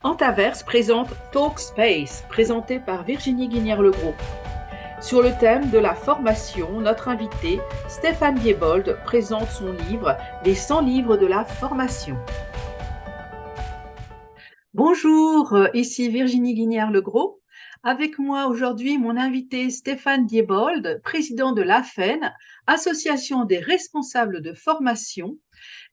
Antaverse présente Talkspace, présenté par Virginie Guinière-Legros. Sur le thème de la formation, notre invité, Stéphane Diebold, présente son livre « Les 100 livres de la formation ». Bonjour, ici Virginie Guinière-Legros. Avec moi aujourd'hui, mon invité Stéphane Diebold, président de l'AFEN, Association des responsables de formation,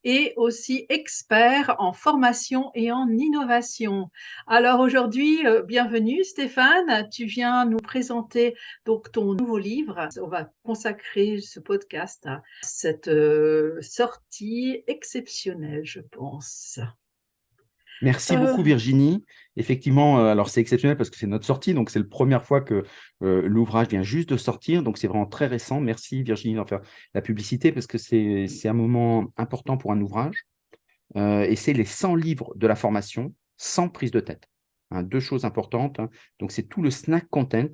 et aussi expert en formation et en innovation. Alors aujourd'hui, bienvenue Stéphane, tu viens nous présenter donc ton nouveau livre. On va consacrer ce podcast à cette sortie exceptionnelle, je pense. Merci Euh, beaucoup Virginie. Effectivement, alors c'est exceptionnel parce que c'est notre sortie, donc c'est la première fois que l'ouvrage vient juste de sortir, donc c'est vraiment très récent. Merci Virginie d'en faire la publicité parce que c'est un moment important pour un ouvrage et c'est les 100 livres de la formation sans prise de tête. Hein, deux choses importantes, hein. Donc c'est tout le snack content,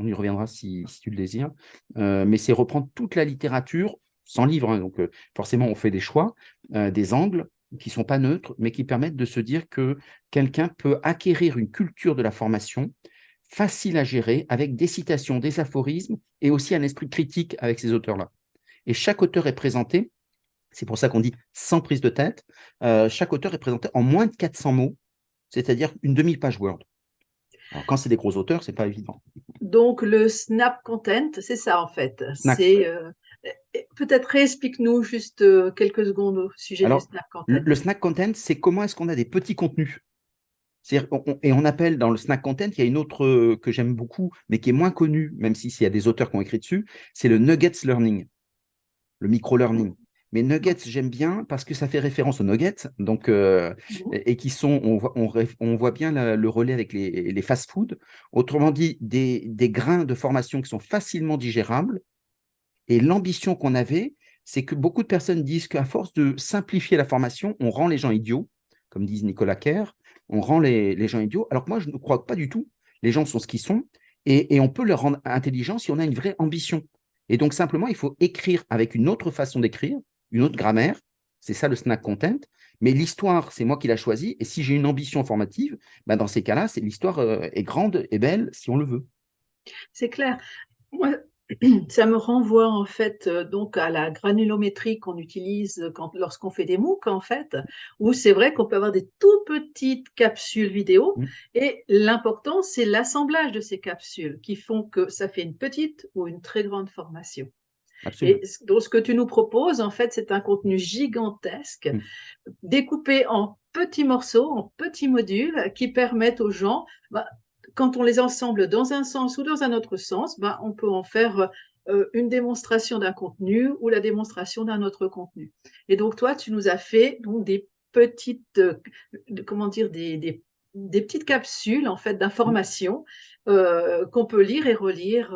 on y reviendra si tu le désires, mais c'est reprendre toute la littérature sans livre, hein. Donc forcément on fait des choix, des angles qui ne sont pas neutres, mais qui permettent de se dire que quelqu'un peut acquérir une culture de la formation facile à gérer avec des citations, des aphorismes et aussi un esprit critique avec ces auteurs-là. Et chaque auteur est présenté, c'est pour ça qu'on dit sans prise de tête, chaque auteur est présenté en moins de 400 mots, c'est-à-dire une demi-page Word. Alors quand c'est des gros auteurs, ce n'est pas évident. donc le snap content, c'est ça en fait. Snack. Peut-être réexplique-nous juste quelques secondes au sujet du Alors, snap content. le snack content, c'est comment est-ce qu'on a des petits contenus. Et on appelle dans le snack content, il y a une autre que j'aime beaucoup, mais qui est moins connue, même s'il y a des auteurs qui ont écrit dessus, c'est le nuggets learning, le micro-learning. Mais nuggets, j'aime bien parce que ça fait référence aux nuggets, donc, et qui sont, on voit bien le relais avec les fast-food. Autrement dit, des grains de formation qui sont facilement digérables. Et l'ambition qu'on avait, c'est que beaucoup de personnes disent qu'à force de simplifier la formation, on rend les gens idiots, comme disent Nicolas Kerr, on rend les gens idiots, alors que moi, je ne crois pas du tout. Les gens sont ce qu'ils sont, et on peut leur rendre intelligents si on a une vraie ambition. Et donc, simplement, il faut écrire avec une autre façon d'écrire, une autre grammaire, c'est ça le snack content, mais l'histoire, c'est moi qui l'ai choisi, et si j'ai une ambition formative, ben dans ces cas-là, l'histoire est grande et belle si on le veut. C'est clair. Moi, ça me renvoie en fait donc à la granulométrie qu'on utilise lorsqu'on fait des MOOC en fait, où c'est vrai qu'on peut avoir des tout petites capsules vidéo Mm. et l'important c'est l'assemblage de ces capsules qui font que ça fait une petite ou une très grande formation. Et Absolument. donc ce que tu nous proposes en fait c'est un contenu gigantesque Mm. découpé en petits morceaux, en petits modules qui permettent aux gens, bah, quand on les ensemble dans un sens ou dans un autre sens, bah, on peut en faire une démonstration d'un contenu ou la démonstration d'un autre contenu. Et donc toi, tu nous as fait donc des petites, comment dire, des petites capsules en fait Mm. d'informations qu'on peut lire et relire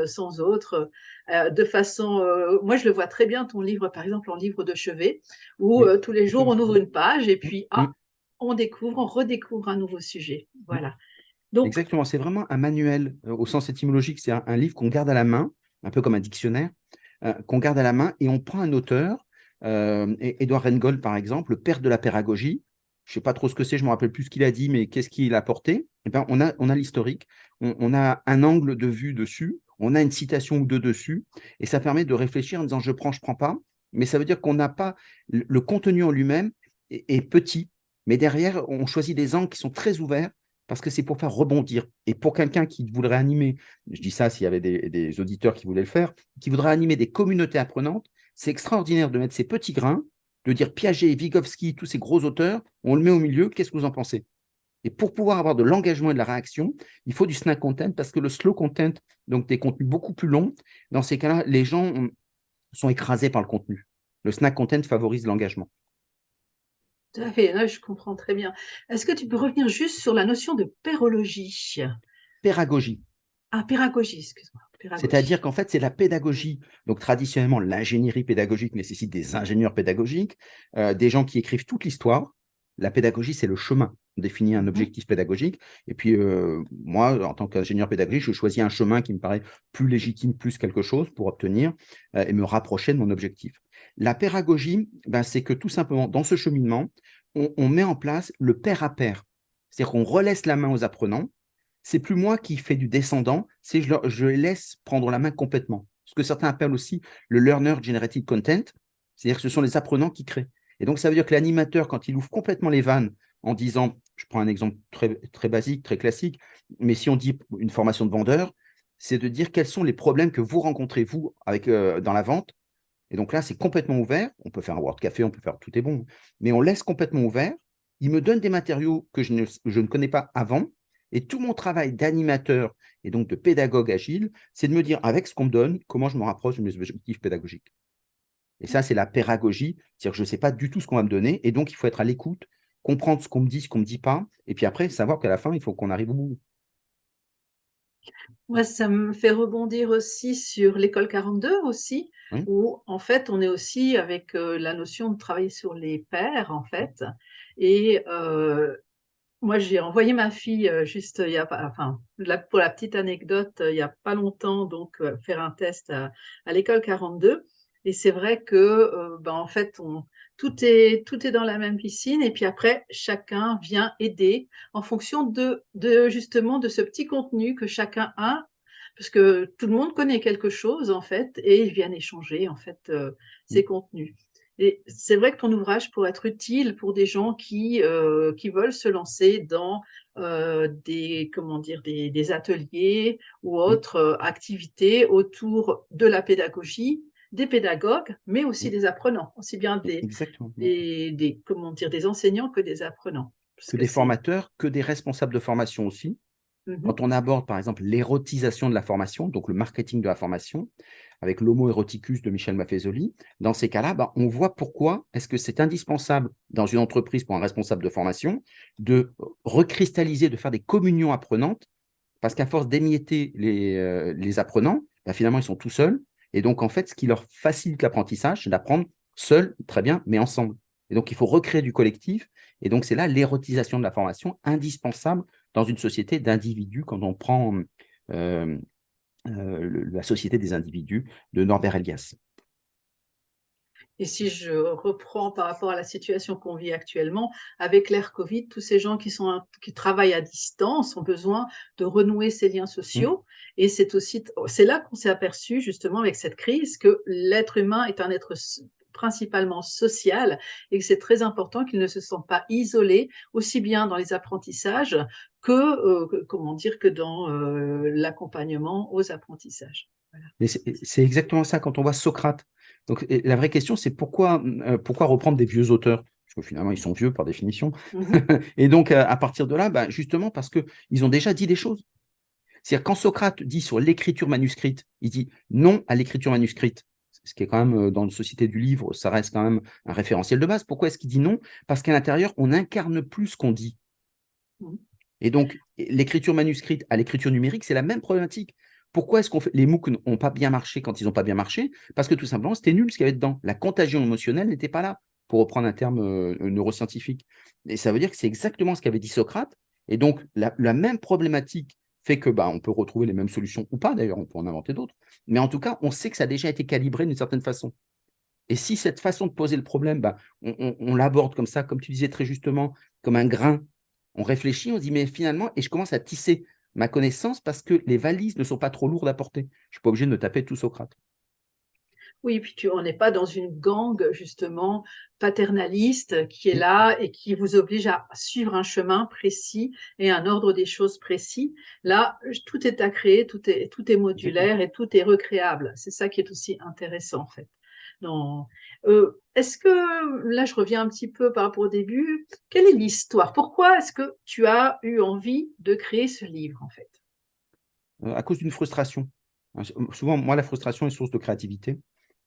sans autre, de façon. Moi, je le vois très bien ton livre, par exemple, en livre de chevet où Oui, tous les jours absolument. on ouvre une page et puis Mm. on découvre, on redécouvre un nouveau sujet. Voilà. Donc, Exactement, c'est vraiment un manuel au sens étymologique, c'est un livre qu'on garde à la main, un peu comme un dictionnaire, qu'on garde à la main et on prend un auteur, Édouard Reingold par exemple, le père de la pédagogie. Je ne sais pas trop ce que c'est, je ne me rappelle plus ce qu'il a dit, mais qu'est-ce qu'il a apporté? Eh ben, on a l'historique, on a un angle de vue dessus, on a une citation ou deux dessus, et ça permet de réfléchir en disant je prends pas, mais ça veut dire qu'on n'a pas le contenu en lui-même est petit, mais derrière, on choisit des angles qui sont très ouverts parce que c'est pour faire rebondir. Et pour quelqu'un qui voudrait animer, je dis ça s'il y avait des auditeurs qui voulaient le faire, qui voudrait animer des communautés apprenantes, c'est extraordinaire de mettre ces petits grains, de dire Piaget, Vygotsky, tous ces gros auteurs, on le met au milieu, qu'est-ce que vous en pensez? Et pour pouvoir avoir de l'engagement et de la réaction, il faut du snack content parce que le slow content, donc des contenus beaucoup plus longs, dans ces cas-là, les gens sont écrasés par le contenu. Le snack content favorise l'engagement. tout à fait, là, je comprends très bien. Est-ce que tu peux revenir juste sur la notion de pérologie? Pédagogie. Ah, pédagogie, excuse-moi. Pédagogie. C'est-à-dire qu'en fait, c'est la pédagogie. Donc, traditionnellement, l'ingénierie pédagogique nécessite des ingénieurs pédagogiques, des gens qui écrivent toute l'histoire. La pédagogie, c'est le chemin. On définit un Mhm. objectif pédagogique. Et puis, moi, en tant qu'ingénieur pédagogique, je choisis un chemin qui me paraît plus légitime, plus quelque chose pour obtenir et me rapprocher de mon objectif. La pédagogie, ben, c'est que tout simplement, dans ce cheminement, on met en place le pair à pair. C'est-à-dire qu'on relaisse la main aux apprenants. C'est plus moi qui fais du descendant, c'est je les laisse prendre la main complètement. Ce que certains appellent aussi le learner generated content, c'est-à-dire que ce sont les apprenants qui créent. Et donc, ça veut dire que l'animateur, quand il ouvre complètement les vannes en disant, je prends un exemple très, très basique, très classique, mais si on dit une formation de vendeur, c'est de dire quels sont les problèmes que vous rencontrez, vous, avec, dans la vente. Et donc là, c'est complètement ouvert. On peut faire un Word Café, on peut faire tout est bon, mais on laisse complètement ouvert. Il me donne des matériaux que je ne connais pas avant. Et tout mon travail d'animateur et donc de pédagogue agile, c'est de me dire, avec ce qu'on me donne, comment je me rapproche de mes objectifs pédagogiques. Et ça, c'est la pédagogie, c'est-à-dire que je ne sais pas du tout ce qu'on va me donner, et donc il faut être à l'écoute, comprendre ce qu'on me dit, ce qu'on ne me dit pas, et puis après, savoir qu'à la fin, il faut qu'on arrive au bout. Moi, ça me fait rebondir aussi sur l'école 42 aussi, Oui, où en fait, on est aussi avec la notion de travailler sur les pairs, en fait. Et moi, j'ai envoyé ma fille juste il y a pas, enfin, pour la petite anecdote, il y a pas longtemps, donc faire un test à l'école 42. Et c'est vrai que, ben, en fait, tout est dans la même piscine. Et puis après, chacun vient aider en fonction justement de ce petit contenu que chacun a, parce que tout le monde connaît quelque chose en fait, et ils viennent échanger en fait ces contenus. Et c'est vrai que ton ouvrage pourrait être utile pour des gens qui veulent se lancer dans comment dire, des ateliers ou oui, autres activités autour de la pédagogie, des pédagogues, mais aussi oui, des apprenants, aussi bien exactement. comment dire, des enseignants que des apprenants. Parce Que que des c'est… formateurs, que des responsables de formation aussi. Mhm, Quand on aborde, par exemple, l'érotisation de la formation, donc le marketing de la formation, avec l'homo eroticus de Michel Maffezoli, dans ces cas-là, bah, on voit pourquoi est-ce que c'est indispensable dans une entreprise pour un responsable de formation de recristalliser, de faire des communions apprenantes, parce qu'à force d'émietter les apprenants, bah, finalement, ils sont tout seuls. Et donc, en fait, ce qui leur facilite l'apprentissage, c'est d'apprendre seul, très bien, mais ensemble. Et donc, il faut recréer du collectif. Et donc, c'est là l'érotisation de la formation indispensable dans une société d'individus quand on prend euh, la société des individus de Norbert Elias. Et si je reprends par rapport à la situation qu'on vit actuellement, avec l'ère Covid, tous ces gens qui travaillent à distance ont besoin de renouer ces liens Mmh. sociaux. Et c'est là qu'on s'est aperçu, justement, avec cette crise, que l'être humain est un être principalement social et que c'est très important qu'il ne se sente pas isolé, aussi bien dans les apprentissages comment dire, que dans l'accompagnement aux apprentissages. Voilà. Mais c'est exactement ça quand on voit Socrate. Donc, la vraie question, c'est pourquoi reprendre des vieux auteurs? Parce que finalement, ils sont vieux par définition. Mhm. Et donc, à partir de là, bah, justement, parce qu'ils ont déjà dit des choses. C'est-à-dire, quand Socrate dit sur l'écriture manuscrite, il dit non à l'écriture manuscrite, ce qui est quand même, dans une société du livre, ça reste quand même un référentiel de base. Pourquoi est-ce qu'il dit non? Parce qu'à l'intérieur, on n'incarne plus ce qu'on dit. Et donc, l'écriture manuscrite à l'écriture numérique, c'est la même problématique. Pourquoi est-ce les MOOC n'ont pas bien marché quand ils n'ont pas bien marché? Parce que tout simplement, c'était nul ce qu'il y avait dedans. La contagion émotionnelle n'était pas là, pour reprendre un terme neuroscientifique. Et ça veut dire que c'est exactement ce qu'avait dit Socrate. Et donc, la même problématique fait que bah, on peut retrouver les mêmes solutions, ou pas d'ailleurs, on peut en inventer d'autres. Mais en tout cas, on sait que ça a déjà été calibré d'une certaine façon. Et si cette façon de poser le problème, bah, on l'aborde comme ça, comme tu disais très justement, comme un grain, on réfléchit, on se dit, mais finalement, et je commence à tisser ma connaissance parce que les valises ne sont pas trop lourdes à porter. Je ne suis pas obligé de me taper tout Socrate. Oui, puis on n'est pas dans une gangue justement paternaliste qui est Mm, là et qui vous oblige à suivre un chemin précis et un ordre des choses précis. Là, tout est à créer, tout est exactement. modulaire et tout est recréable. C'est ça qui est aussi intéressant en fait. Est-ce que, là je reviens un petit peu par rapport au début, quelle est l'histoire? Pourquoi est-ce que tu as eu envie de créer ce livre en fait? À cause d'une frustration. Souvent, moi, la frustration est source de créativité.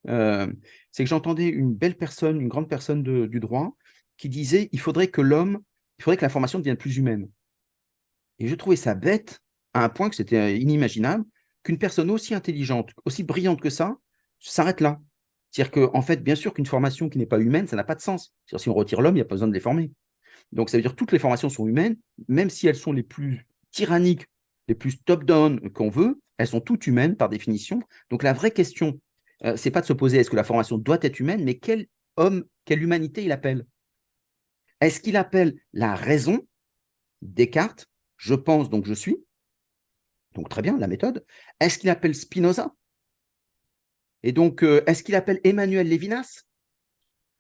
Euh, c'est que j'entendais une belle personne, une grande personne du droit, qui disait il faudrait que l'information devienne plus humaine. Et je trouvais ça bête à un point que c'était inimaginable qu'une personne aussi intelligente, aussi brillante que ça, s'arrête là. C'est-à-dire qu'en en fait, bien sûr qu'une formation qui n'est pas humaine, ça n'a pas de sens. C'est-à-dire si on retire l'homme, il n'y a pas besoin de les former. Donc ça veut dire que toutes les formations sont humaines, même si elles sont les plus tyranniques, les plus top-down qu'on veut, elles sont toutes humaines par définition. Donc la vraie question, c'est pas de se poser est-ce que la formation doit être humaine, mais quel homme, quelle humanité il appelle? Est-ce qu'il appelle la raison Descartes, je pense donc je suis. Donc très bien, la méthode. Est-ce qu'il appelle Spinoza? Et donc, est-ce qu'il appelle Emmanuel Lévinas?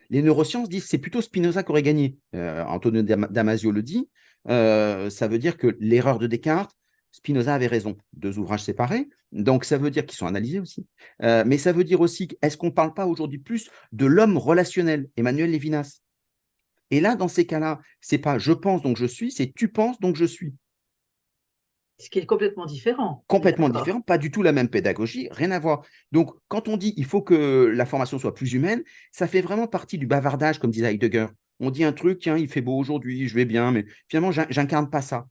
Les neurosciences disent que c'est plutôt Spinoza qui aurait gagné. Antonio Damasio le dit. Ça veut dire que l'erreur de Descartes, Spinoza avait raison. Deux ouvrages séparés. Donc, ça veut dire qu'ils sont analysés aussi. Mais ça veut dire aussi, est-ce qu'on ne parle pas aujourd'hui plus de l'homme relationnel, Emmanuel Lévinas? Et là, dans ces cas-là, c'est pas je pense donc je suis, c'est tu penses donc je suis. Ce qui est complètement différent, on est Complètement d'accord. différent, pas du tout la même pédagogie, rien à voir. Donc, quand on dit il faut que la formation soit plus humaine, ça fait vraiment partie du bavardage, comme disait Heidegger. On dit un truc, tiens, il fait beau aujourd'hui, je vais bien, mais finalement, j'incarne pas ça.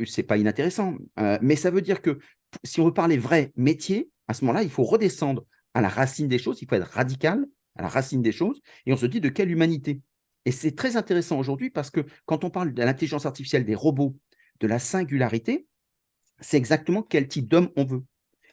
C'est pas inintéressant, mais ça veut dire que si on veut parler vrai métier, à ce moment-là, il faut redescendre à la racine des choses, il faut être radical à la racine des choses, et on se dit de quelle humanité. Et c'est très intéressant aujourd'hui parce que quand on parle de l'intelligence artificielle, des robots, de la singularité, c'est exactement quel type d'homme on veut.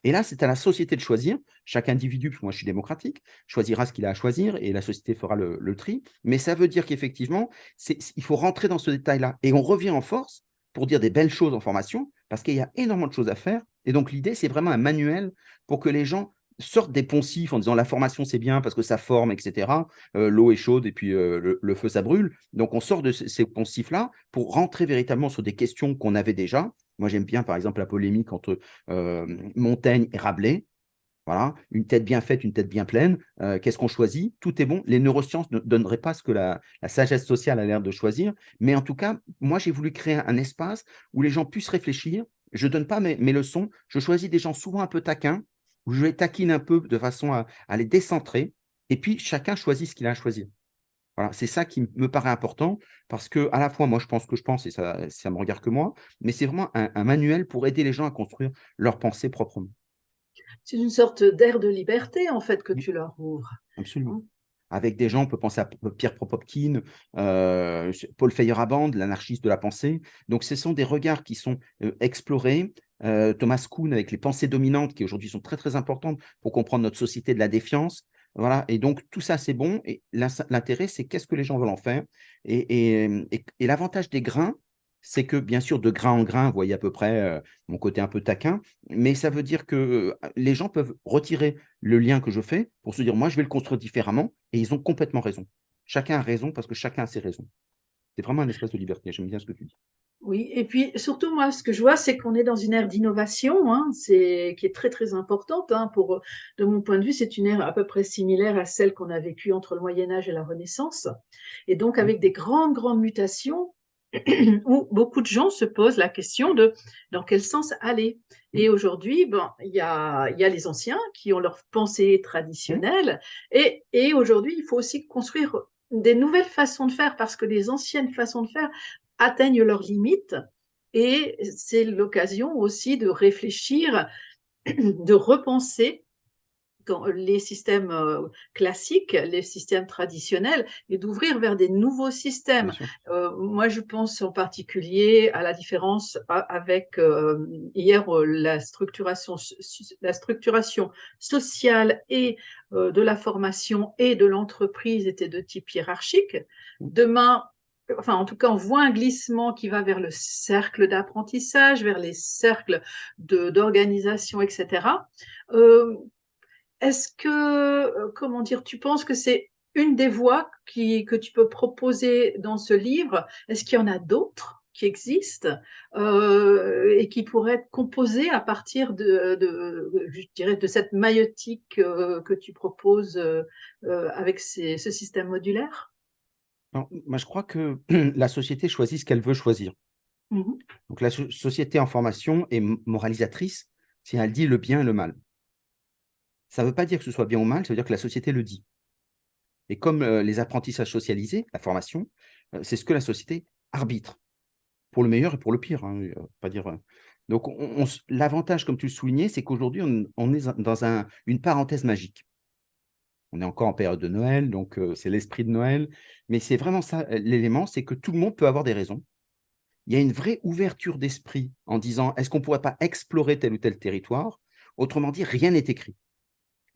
Et là, c'est à la société de choisir. Chaque individu, parce que moi je suis démocratique, choisira ce qu'il a à choisir et la société fera le tri. Mais ça veut dire qu'effectivement, il faut rentrer dans ce détail-là. Et on revient en force pour dire des belles choses en formation, parce qu'il y a énormément de choses à faire. Et donc l'idée, c'est vraiment un manuel pour que les gens sortent des poncifs en disant la formation c'est bien parce que ça forme, etc. L'eau est chaude et puis le feu ça brûle. Donc on sort de ces poncifs-là pour rentrer véritablement sur des questions qu'on avait déjà. Moi j'aime bien par exemple la polémique entre Montaigne et Rabelais. Voilà, une tête bien faite, une tête bien pleine. Qu'est-ce qu'on choisit? Tout est bon. Les neurosciences ne donneraient pas ce que la sagesse sociale a l'air de choisir. Mais en tout cas, moi, j'ai voulu créer un espace où les gens puissent réfléchir. Je ne donne pas mes leçons. Je choisis des gens souvent un peu taquins, où je les taquine un peu de façon à les décentrer. Et puis, chacun choisit ce qu'il a à choisir. Voilà, c'est ça qui me paraît important parce que à la fois, moi, je pense que je pense et ça me regarde que moi, mais c'est vraiment un manuel pour aider les gens à construire leur pensée proprement. C'est une sorte d'air de liberté, en fait, que tu leur ouvres, Absolument. hein. Avec des gens, on peut penser à Pierre Propopkin, Paul Feyerabend, l'anarchiste de la pensée. Donc, ce sont des regards qui sont explorés. Thomas Kuhn avec les pensées dominantes qui aujourd'hui sont très, très importantes pour comprendre notre société de la défiance. Voilà. Et donc, tout ça, c'est bon. Et l'intérêt, c'est qu'est-ce que les gens veulent en faire. Et l'avantage des grains, c'est que, bien sûr, de grain en grain, vous voyez à peu près mon côté un peu taquin, mais ça veut dire que les gens peuvent retirer le lien que je fais pour se dire, moi, je vais le construire différemment, et ils ont complètement raison. Chacun a raison parce que chacun a ses raisons. C'est vraiment un espace de liberté. J'aime bien ce que tu dis. Oui, et puis surtout, moi, ce que je vois, c'est qu'on est dans une ère d'innovation, hein, qui est très, très importante, hein, de mon point de vue, c'est une ère à peu près similaire à celle qu'on a vécue entre le Moyen Âge et la Renaissance. Et donc, Mm, avec des grandes, grandes mutations, où beaucoup de gens se posent la question de dans quel sens aller. mm, Et aujourd'hui, ben, il y a les anciens qui ont leur pensée mm. traditionnelle, et aujourd'hui, il faut aussi construire des nouvelles façons de faire parce que les anciennes façons de faire atteignent leurs limites. Et c'est l'occasion aussi de réfléchir, de repenser les systèmes classiques, les systèmes traditionnels, et d'ouvrir vers des nouveaux Bien systèmes. sûr. Moi, je pense en particulier à la différence avec hier la structuration sociale et de la formation et de l'entreprise était de type hiérarchique. Mm, Demain, enfin en tout cas, on voit un glissement qui va vers le cercle d'apprentissage, vers les cercles d'organisation, etc. Euh, Est-ce que, comment dire, tu penses que c'est une des voies que tu peux proposer dans ce livre? Est-ce qu'il y en a d'autres qui existent et qui pourraient être composées à partir je dirais, de cette maïeutique que tu proposes avec ce système modulaire? Alors, moi, je crois que la société choisit ce qu'elle veut choisir. Mhm. Donc, la société en formation est moralisatrice si elle dit le bien et le mal. Ça ne veut pas dire que ce soit bien ou mal, ça veut dire que la société le dit. Et comme les apprentissages socialisés, la formation, c'est ce que la société arbitre, pour le meilleur et pour le pire, hein, pas dire. Donc, l'avantage, comme tu le soulignais, c'est qu'aujourd'hui, on est dans une parenthèse magique. On est encore en période de Noël, donc c'est l'esprit de Noël. Mais c'est vraiment ça, l'élément, c'est que tout le monde peut avoir des raisons. Il y a une vraie ouverture d'esprit en disant, est-ce qu'on ne pourrait pas explorer tel ou tel territoire? Autrement dit, rien n'est écrit.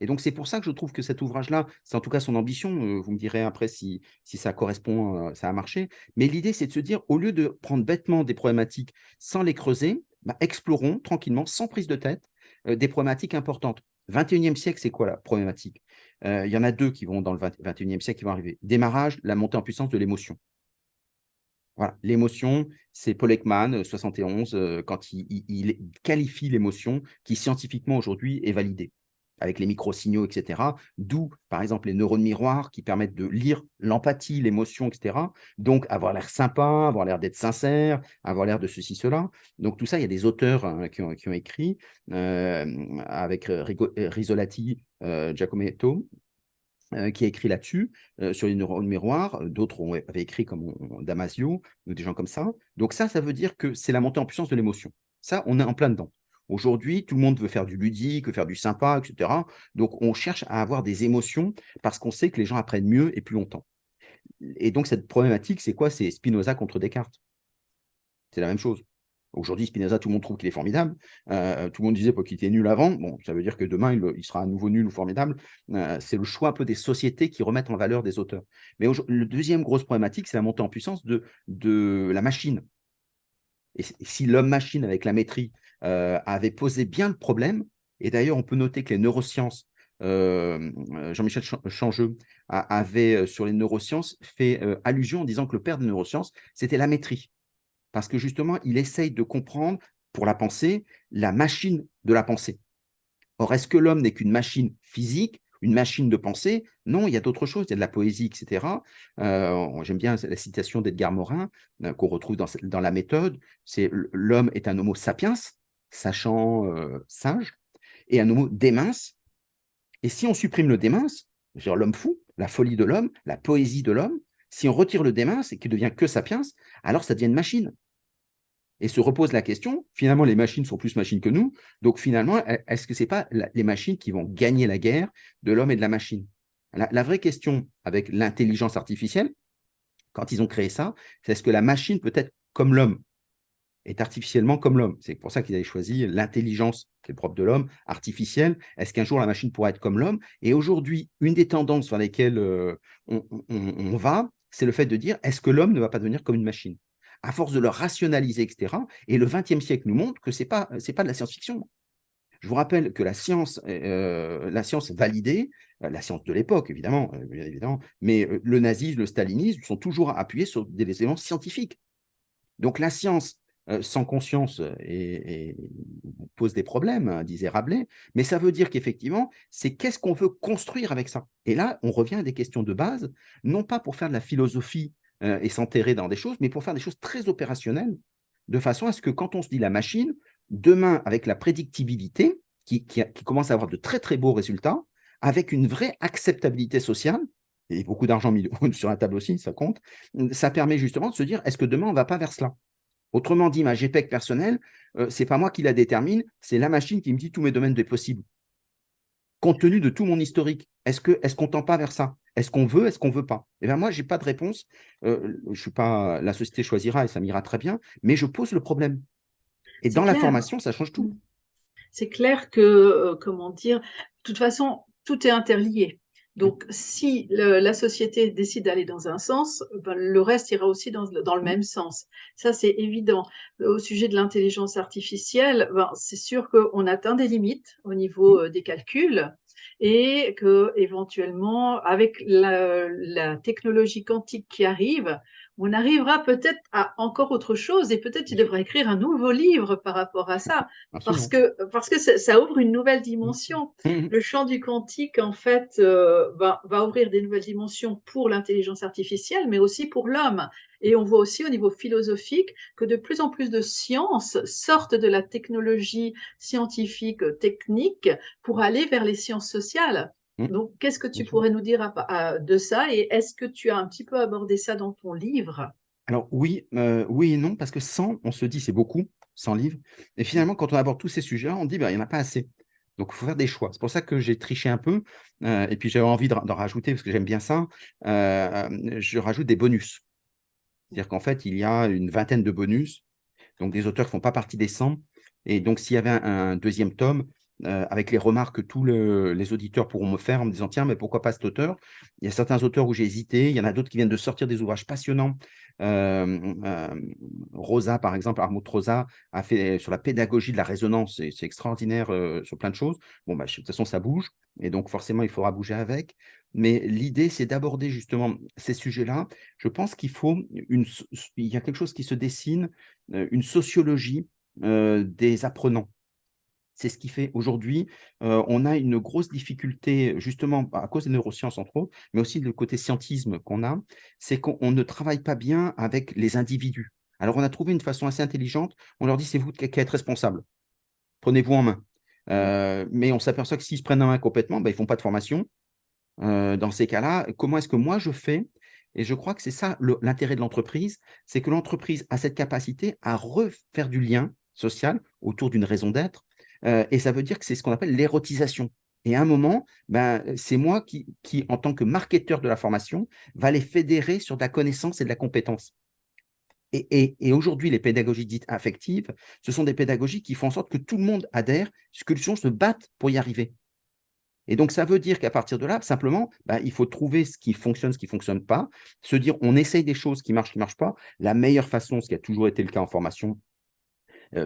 Et donc, c'est pour ça que je trouve que cet ouvrage-là, c'est en tout cas son ambition, vous me direz après si ça correspond, ça a marché, mais l'idée, c'est de se dire, au lieu de prendre bêtement des problématiques sans les creuser, bah, explorons tranquillement, sans prise de tête, des problématiques importantes. 21e siècle, c'est quoi la problématique? Il y en a deux qui vont dans le 21e siècle qui vont arriver. Démarrage, la montée en puissance de l'émotion. Voilà, l'émotion, c'est Paul Ekman, 71, quand il qualifie l'émotion, qui scientifiquement aujourd'hui est validée, avec les micro-signaux, etc. D'où, par exemple, les neurones miroirs qui permettent de lire l'empathie, l'émotion, etc. Donc, avoir l'air sympa, avoir l'air d'être sincère, avoir l'air de ceci, cela. Donc, tout ça, il y a des auteurs qui ont écrit, avec Risolati, Giacometto, qui a écrit là-dessus, sur les neurones miroirs. D'autres avaient écrit comme Damasio, ou des gens comme ça. Donc ça veut dire que c'est la montée en puissance de l'émotion. Ça, on est en plein dedans. Aujourd'hui, tout le monde veut faire du ludique, veut faire du sympa, etc. Donc, on cherche à avoir des émotions parce qu'on sait que les gens apprennent mieux et plus longtemps. Et donc, cette problématique, c'est quoi? C'est Spinoza contre Descartes. C'est la même chose. Aujourd'hui, Spinoza, tout le monde trouve qu'il est formidable. Tout le monde disait qu'il était nul avant. Bon, ça veut dire que demain, il sera à nouveau nul ou formidable. C'est le choix un peu des sociétés qui remettent en valeur des auteurs. Mais le deuxième grosse problématique, c'est la montée en puissance de la machine. Et si l'homme-machine, avec la maîtrise, avait posé bien le problème, et d'ailleurs, on peut noter que les neurosciences, Jean-Michel Changeux avait, sur les neurosciences, fait allusion en disant que le père des neurosciences, c'était la maîtrise. Parce que justement, il essaye de comprendre, pour la pensée, la machine de la pensée. Or, est-ce que l'homme n'est qu'une machine physique, une machine de pensée? Non, il y a d'autres choses, il y a de la poésie, etc. J'aime bien la citation d'Edgar Morin, qu'on retrouve dans la méthode, c'est l'homme est un homo sapiens, sachant, sage, et un homo démens. Et si on supprime le démens, c'est-à-dire l'homme fou, la folie de l'homme, la poésie de l'homme, si on retire le démens et qu'il devient que sapiens, alors ça devient une machine. Et se repose la question, finalement, les machines sont plus machines que nous, donc finalement, est-ce que ce n'est pas les machines qui vont gagner la guerre de l'homme et de la machine? La vraie question avec l'intelligence artificielle, quand ils ont créé ça, c'est est-ce que la machine peut être comme l'homme, est artificiellement comme l'homme? C'est pour ça qu'ils avaient choisi l'intelligence, qui est propre de l'homme, artificielle. Est-ce qu'un jour la machine pourra être comme l'homme? Et aujourd'hui, une des tendances vers lesquelles on va, c'est le fait de dire, est-ce que l'homme ne va pas devenir comme une machine? À force de le rationaliser, etc. Et le XXe siècle nous montre que ce n'est pas de la science-fiction. Je vous rappelle que la science validée, la science de l'époque, évidemment, bien évidemment, mais le nazisme, le stalinisme sont toujours appuyés sur des éléments scientifiques. Donc la science sans conscience pose des problèmes, hein, disait Rabelais, mais ça veut dire qu'effectivement, c'est qu'est-ce qu'on veut construire avec ça. Et là, on revient à des questions de base, non pas pour faire de la philosophie et s'enterrer dans des choses, mais pour faire des choses très opérationnelles, de façon à ce que quand on se dit la machine, demain, avec la prédictibilité, qui commence à avoir de très très beaux résultats, avec une vraie acceptabilité sociale, et beaucoup d'argent mis sur la table aussi, ça compte, ça permet justement de se dire, est-ce que demain, on ne va pas vers cela? Autrement dit, ma GPEC personnelle, ce n'est pas moi qui la détermine, c'est la machine qui me dit tous mes domaines des possibles. Compte tenu de tout mon historique, est-ce qu'on tend pas vers ça? Est-ce qu'on veut, est-ce qu'on ne veut pas? Eh bien, moi, je n'ai pas de réponse. Je suis pas, la société choisira et ça m'ira très bien, mais je pose le problème. Et C'est dans la clair. formation, ça change tout. C'est clair que, comment dire, de toute façon, tout est interlié. Oui. Donc, si la société décide d'aller dans un sens, ben, le reste ira aussi dans le Mm. même sens. Ça, c'est évident. Au sujet de l'intelligence artificielle, ben, c'est sûr qu'on atteint des limites au niveau des calculs et que, éventuellement, avec la technologie quantique qui arrive, on arrivera peut-être à encore autre chose et peut-être tu Bien sûr. devras écrire un nouveau livre par rapport à ça. Absolument. Parce que ça ouvre une nouvelle Mm. dimension. Mm. Le champ du quantique, en fait, va ouvrir des nouvelles dimensions pour l'intelligence artificielle, mais aussi pour l'homme. Et on voit aussi au niveau philosophique que de plus en plus de sciences sortent de la technologie scientifique, technique, pour aller vers les sciences sociales. Mm. Donc, qu'est-ce que Bien tu sûr. pourrais nous dire de ça et est-ce que tu as un petit peu abordé ça dans ton livre? Alors oui, oui et non, parce que 100, on se dit c'est beaucoup, 100 livres. Et finalement, quand on aborde tous ces sujets-là, on dit ben, il n'y en a pas assez. Donc, il faut faire des choix. C'est pour ça que j'ai triché un peu. Et puis, j'avais envie d'en rajouter, parce que j'aime bien ça. Je rajoute des bonus. C'est-à-dire qu'en fait, il y a une vingtaine de bonus. Donc, des auteurs qui ne font pas partie des 100. Et donc, s'il y avait un deuxième tome, avec les remarques que tous les auditeurs pourront me faire en me disant, tiens, mais pourquoi pas cet auteur? Il y a certains auteurs où j'ai hésité, il y en a d'autres qui viennent de sortir des ouvrages passionnants. Rosa, par exemple, Armut Rosa a fait sur la pédagogie de la résonance, c'est extraordinaire sur plein de choses. Bon, bah, de toute façon, ça bouge, et donc forcément, il faudra bouger avec. Mais l'idée, c'est d'aborder justement ces sujets-là. Je pense il y a quelque chose qui se dessine, une sociologie des apprenants. C'est ce qui fait aujourd'hui, on a une grosse difficulté, justement, à cause des neurosciences, entre autres, mais aussi le côté scientisme qu'on a, c'est qu'on ne travaille pas bien avec les individus. Alors, on a trouvé une façon assez intelligente, on leur dit, c'est vous qui êtes responsable, prenez-vous en main. Mais on s'aperçoit que s'ils se prennent en main complètement, ben, ils ne font pas de formation. Dans ces cas-là, comment est-ce que moi je fais? Et je crois que c'est ça l'intérêt de l'entreprise, c'est que l'entreprise a cette capacité à refaire du lien social autour d'une raison d'être. Et ça veut dire que c'est ce qu'on appelle l'érotisation. Et à un moment, ben, c'est moi qui, en tant que marketeur de la formation, va les fédérer sur de la connaissance et de la compétence. Et aujourd'hui, les pédagogies dites affectives, ce sont des pédagogies qui font en sorte que tout le monde adhère, que les gens se battent pour y arriver. Et donc, ça veut dire qu'à partir de là, simplement, bah, il faut trouver ce qui fonctionne, ce qui ne fonctionne pas, se dire on essaye des choses qui ne marchent pas. La meilleure façon, ce qui a toujours été le cas en formation,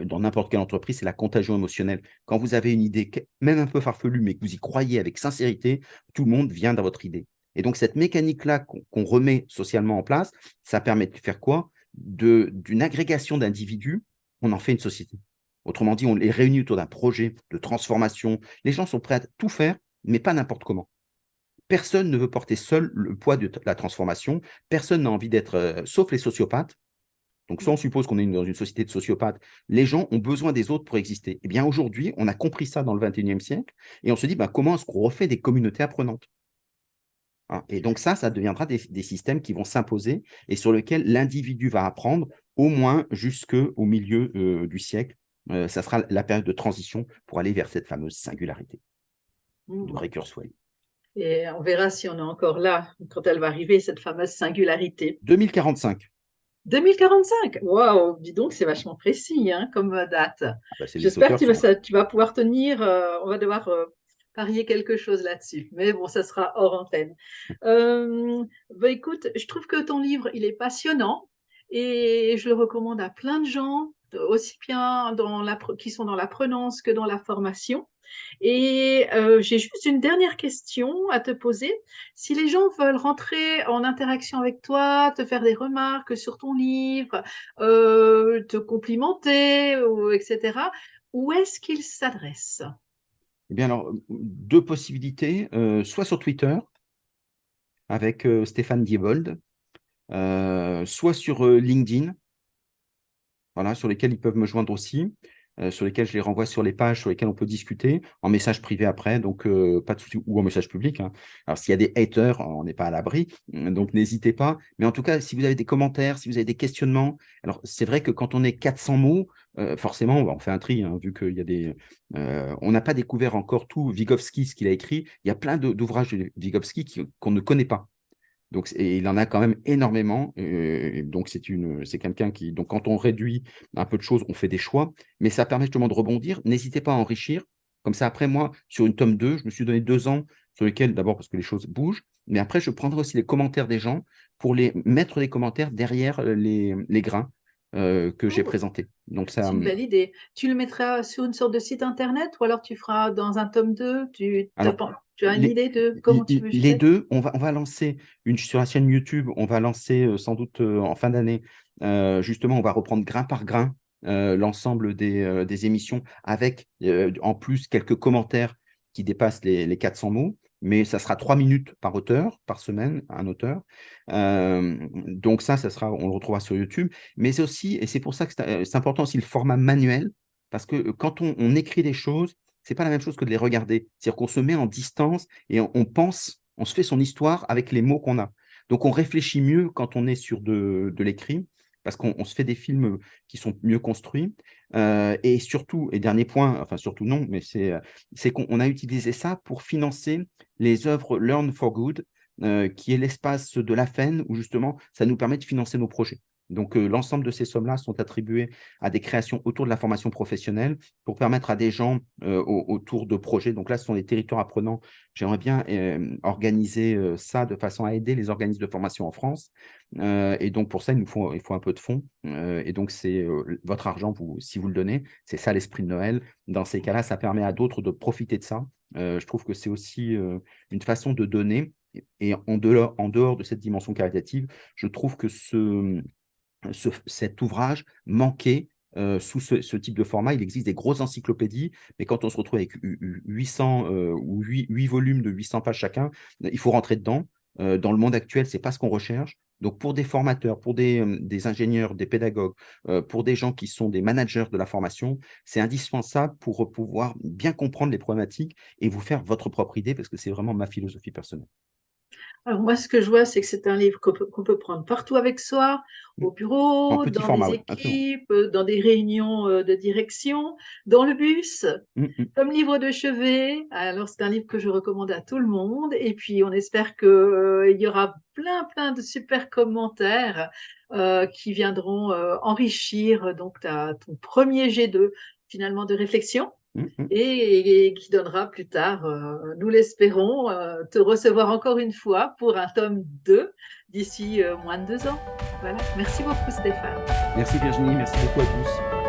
dans n'importe quelle entreprise, c'est la contagion émotionnelle. Quand vous avez une idée, même un peu farfelue, mais que vous y croyez avec sincérité, tout le monde vient dans votre idée. Et donc, cette mécanique-là qu'on remet socialement en place, ça permet de faire quoi? D'une agrégation d'individus, on en fait une société. Autrement dit, on les réunit autour d'un projet de transformation. Les gens sont prêts à tout faire, mais pas n'importe comment. Personne ne veut porter seul le poids de la transformation. Personne n'a envie d'être, sauf les sociopathes. Donc, soit on suppose qu'on est dans une société de sociopathes, les gens ont besoin des autres pour exister. Eh bien, aujourd'hui, on a compris ça dans le 21e siècle et on se dit, bah, comment est-ce qu'on refait des communautés apprenantes? Hein. Et donc, ça deviendra des systèmes qui vont s'imposer et sur lesquels l'individu va apprendre au moins jusqu'au milieu du siècle. Ça sera la période de transition pour aller vers cette fameuse singularité de Mmh. Kurzweil. Et on verra si on est encore là quand elle va arriver, cette fameuse singularité. 2045. 2045, waouh, dis donc, c'est vachement précis hein, comme date. Ah bah, les J'espère que auteurs sont. tu vas pouvoir tenir, on va devoir parier quelque chose là-dessus, mais bon, ça sera hors antenne. Bah, écoute, je trouve que ton livre, il est passionnant et je le recommande à plein de gens, aussi bien qui sont dans la prenance que dans la formation. Et j'ai juste une dernière question à te poser. Si les gens veulent rentrer en interaction avec toi, te faire des remarques sur ton livre, te complimenter, etc., où est-ce qu'ils s'adressent? Eh bien, alors, deux possibilités, soit sur Twitter avec Stéphane Diebold, soit sur LinkedIn, voilà, sur lesquels ils peuvent me joindre aussi, sur lesquels je les renvoie sur les pages sur lesquelles on peut discuter, en message privé après, donc pas de souci, ou en message public, hein. Alors, s'il y a des haters, on n'est pas à l'abri, donc n'hésitez pas. Mais en tout cas, si vous avez des commentaires, si vous avez des questionnements, alors c'est vrai que quand on est 400 mots, forcément, on fait un tri, hein, vu qu'il y a des. On n'a pas découvert encore tout Vygotsky, ce qu'il a écrit. Il y a plein d'ouvrages de Vygotsky qu'on ne connaît pas. Donc, et il en a quand même énormément. Donc, c'est quelqu'un qui. Donc, quand on réduit un peu de choses, on fait des choix. Mais ça permet justement de rebondir. N'hésitez pas à enrichir. Comme ça, après, moi, sur une tome 2, je me suis donné 2 ans sur lesquels, d'abord parce que les choses bougent. Mais après, je prendrai aussi les commentaires des gens pour les mettre les commentaires derrière les grains que j'ai Oh, présentés. Donc, ça. c'est une belle idée. Tu le mettras sur une sorte de site internet ou alors tu feras dans un tome 2. Alors, Tu as une les, idée de comment tu veux les gérer? deux, on va lancer sur la chaîne YouTube, on va lancer sans doute en fin d'année, justement, on va reprendre grain par grain l'ensemble des émissions avec en plus quelques commentaires qui dépassent les 400 mots, mais ça sera 3 minutes par auteur, par semaine, un auteur. Donc ça sera, on le retrouvera sur YouTube, mais c'est aussi, et c'est pour ça que c'est important aussi le format manuel, parce que quand on écrit des choses, c'est pas la même chose que de les regarder. C'est-à-dire qu'on se met en distance et on pense, on se fait son histoire avec les mots qu'on a. Donc on réfléchit mieux quand on est sur de l'écrit, parce qu'on se fait des films qui sont mieux construits. Et surtout, et dernier point, enfin surtout non, mais c'est qu'on a utilisé ça pour financer les œuvres Learn for Good, qui est l'espace de la FEN où justement ça nous permet de financer nos projets. Donc, l'ensemble de ces sommes-là sont attribuées à des créations autour de la formation professionnelle pour permettre à des gens autour de projets. Donc là, ce sont des territoires apprenants. J'aimerais bien organiser ça de façon à aider les organismes de formation en France. Et donc, pour ça, il faut un peu de fonds. Et donc, c'est votre argent, si vous le donnez, c'est ça l'esprit de Noël. Dans ces cas-là, ça permet à d'autres de profiter de ça. Je trouve que c'est aussi une façon de donner. Et en dehors de cette dimension caritative, je trouve que cet ouvrage manquait sous ce type de format. Il existe des grosses encyclopédies, mais quand on se retrouve avec 800 ou 8 volumes de 800 pages chacun, il faut rentrer dedans. Dans le monde actuel, ce n'est pas ce qu'on recherche. Donc, pour des formateurs, pour des ingénieurs, des pédagogues, pour des gens qui sont des managers de la formation, c'est indispensable pour pouvoir bien comprendre les problématiques et vous faire votre propre idée, parce que c'est vraiment ma philosophie personnelle. Alors moi, ce que je vois, c'est que c'est un livre qu'on peut prendre partout avec soi, au En bureau, petit dans format, des oui, absolument. équipes, dans des réunions de direction, dans le bus, Mm, mm. comme livre de chevet. Alors c'est un livre que je recommande à tout le monde. Et puis on espère que, il y aura plein, plein de super commentaires qui viendront enrichir donc ton premier jet finalement de réflexion. Mm, mm. Et qui donnera plus tard, nous l'espérons, te recevoir encore une fois pour un tome 2 d'ici moins de 2 ans. Voilà. Merci beaucoup Stéphane. Merci Virginie, merci beaucoup à tous.